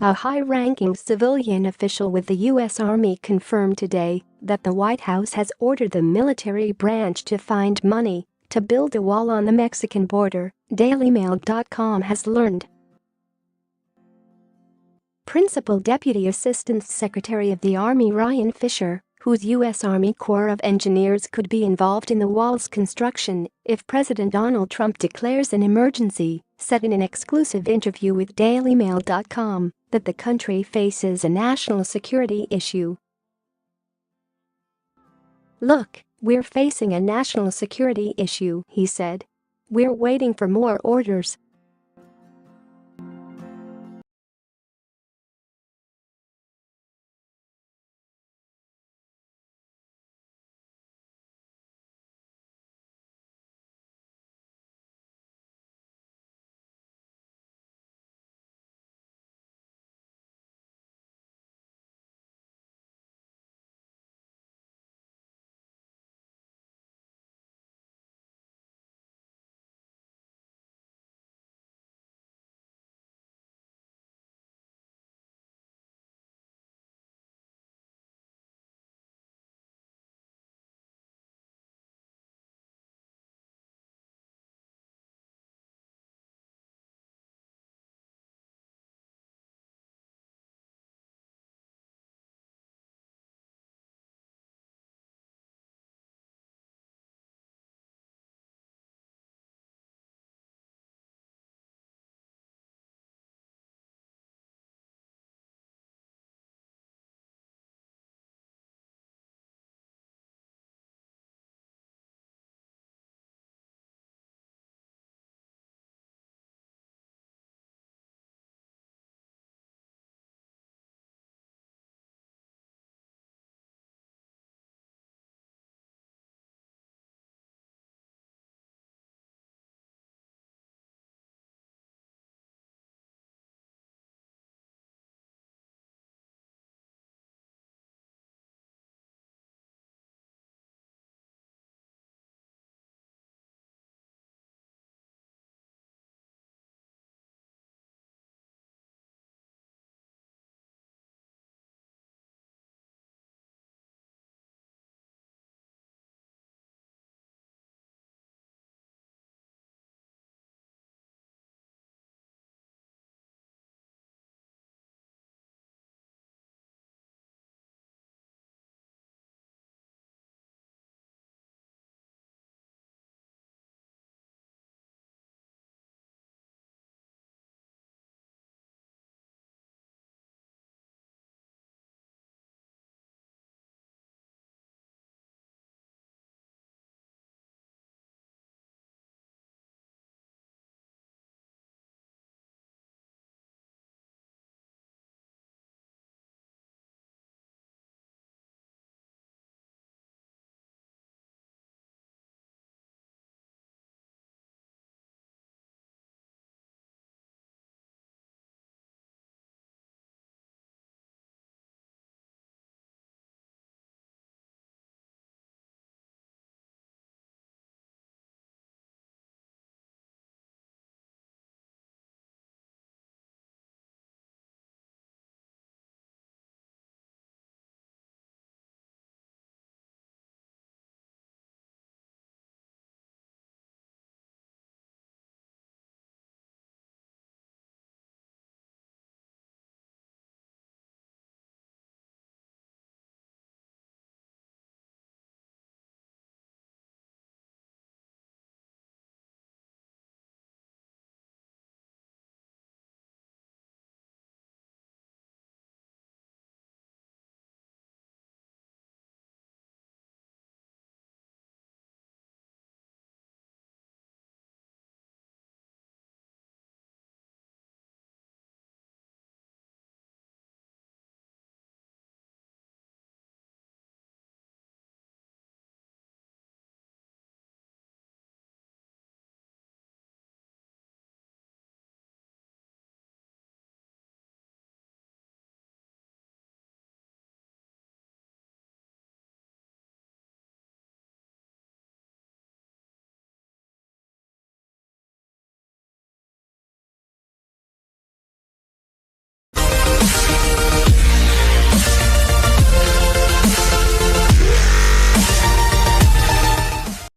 A high-ranking civilian official with the U.S. Army confirmed today that the White House has ordered the military branch to find money to build a wall on the Mexican border, DailyMail.com has learned. Principal Deputy Assistant Secretary of the Army Ryan Fisher, whose U.S. Army Corps of Engineers could be involved in the wall's construction if President Donald Trump declares an emergency, said in an exclusive interview with DailyMail.com that the country faces a national security issue. "Look, we're facing a national security issue," he said. "We're waiting for more orders